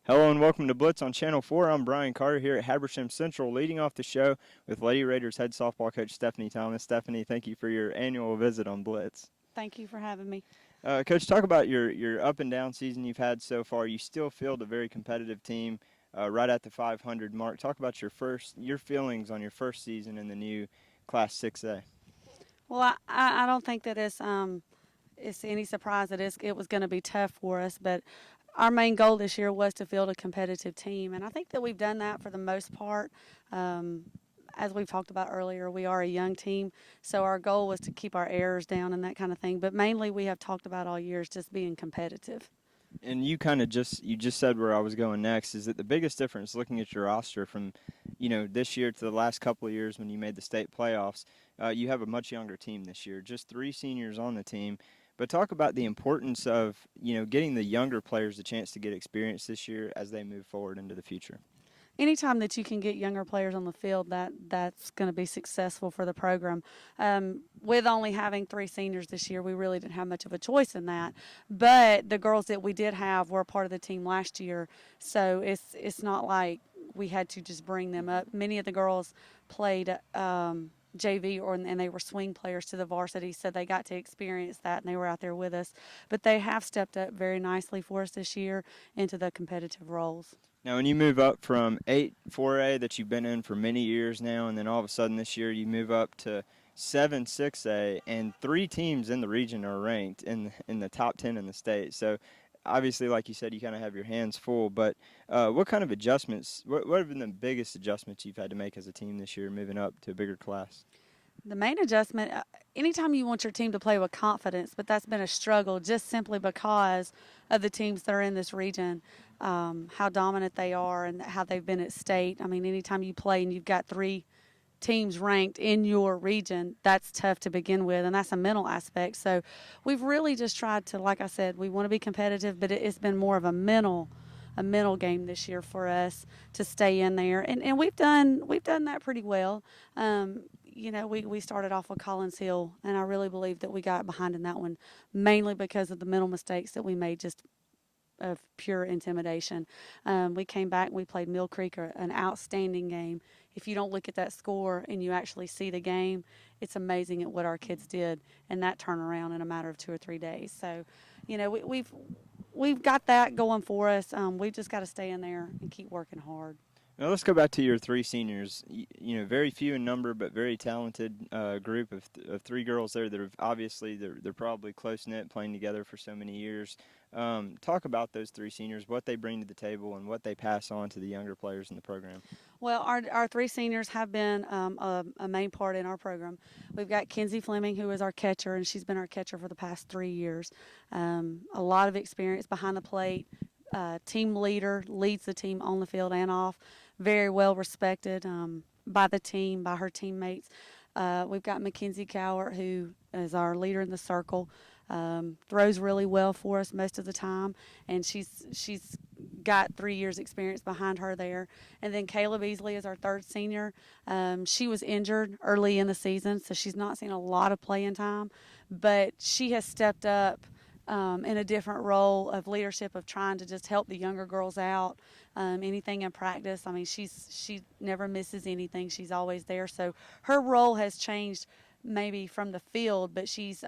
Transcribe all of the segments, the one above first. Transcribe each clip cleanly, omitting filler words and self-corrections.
Hello and welcome to Blitz on Channel 4. I'm Brian Carter here at Habersham Central, leading off the show with Lady Raiders head softball coach Stephanie Thomas. Stephanie, thank you for your annual visit on Blitz. Thank you for having me. Coach, talk about your up and down season you've had so far. You still field a very competitive team right at the 500 mark. Talk about your feelings on your first season in the new Class 6A. Well, I don't think that it's any surprise that it was going to be tough for us, but our main goal this year was to field a competitive team, and I think that we've done that for the most part. As we've talked about earlier, we are a young team, so our goal was to keep our errors down and that kind of thing. But mainly, we have talked about all year is just being competitive. And you just said where I was going next is that the biggest difference looking at your roster from, this year to the last couple of years when you made the state playoffs, you have a much younger team this year, just 3 seniors on the team. But talk about the importance of, getting the younger players a chance to get experience this year as they move forward into the future. Anytime that you can get younger players on the field, that's going to be successful for the program. With only having 3 seniors this year, we really didn't have much of a choice in that. But the girls that we did have were part of the team last year, so it's not like we had to just bring them up. Many of the girls played JV and they were swing players to the varsity, so they got to experience that and they were out there with us. But they have stepped up very nicely for us this year into the competitive roles. Now, when you move up from 4A that you've been in for many years now, and then all of a sudden this year you move up to 6A, and 3 teams in the region are ranked in the top 10 in the state. So, obviously, like you said, you kind of have your hands full. But what kind of adjustments? What have been the biggest adjustments you've had to make as a team this year, moving up to a bigger class? The main adjustment, anytime you want your team to play with confidence, but that's been a struggle just simply because of the teams that are in this region, how dominant they are and how they've been at state. I mean, anytime you play and you've got 3 teams ranked in your region, that's tough to begin with, and that's a mental aspect. So we've really just tried to, like I said, we want to be competitive, but it's been more of a mental game this year for us to stay in there, and we've done that pretty well. We started off with Collins Hill, and I really believe that we got behind in that one, mainly because of the mental mistakes that we made, just of pure intimidation. We came back and we played Mill Creek, an outstanding game. If you don't look at that score and you actually see the game, it's amazing at what our kids did in that turnaround in a matter of 2 or 3 days. So, we've got that going for us. We've just got to stay in there and keep working hard. Now let's go back to your 3 seniors. Very few in number, but very talented group of 3 girls there that have obviously they're probably close knit, playing together for so many years. Talk about those 3 seniors, what they bring to the table, and what they pass on to the younger players in the program. Well, our 3 seniors have been a main part in our program. We've got Kenzie Fleming, who is our catcher, and she's been our catcher for the past 3 years. A lot of experience behind the plate. Team leader, leads the team on the field and off. Very well respected by the team, by her teammates. We've got Mackenzie Cowart, who is our leader in the circle. Throws really well for us most of the time, and she's got 3 years experience behind her there. And then Kayla Beasley is our 3rd senior. She was injured early in the season, so she's not seen a lot of playing time, but she has stepped up in a different role of leadership, of trying to just help the younger girls out. Anything in practice, I mean, she never misses anything. She's always there. So her role has changed maybe from the field, but she's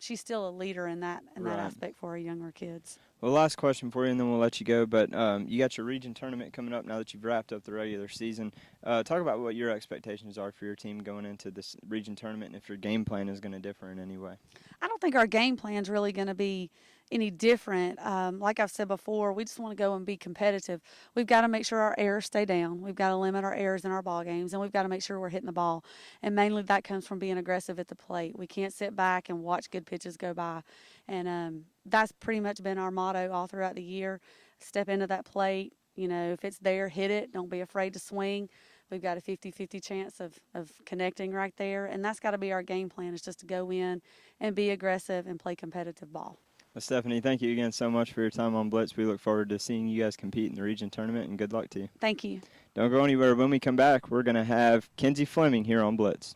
still a leader in that aspect for our younger kids. Well, last question for you, and then we'll let you go. But you got your region tournament coming up now that you've wrapped up the regular season. Talk about what your expectations are for your team going into this region tournament, and if your game plan is going to differ in any way. I don't think our game plan is really going to be any different. Like I've said before, we just want to go and be competitive. We've got to make sure our errors stay down. We've got to limit our errors in our ball games, and we've got to make sure we're hitting the ball. And mainly that comes from being aggressive at the plate. We can't sit back and watch good pitches go by. And that's pretty much been our motto all throughout the year. Step into that plate. If it's there, hit it. Don't be afraid to swing. We've got a 50-50 chance of connecting right there. And that's got to be our game plan, is just to go in and be aggressive and play competitive ball. Well, Stephanie, thank you again so much for your time on Blitz. We look forward to seeing you guys compete in the region tournament, and good luck to you. Thank you. Don't go anywhere. When we come back, we're going to have Kenzie Fleming here on Blitz.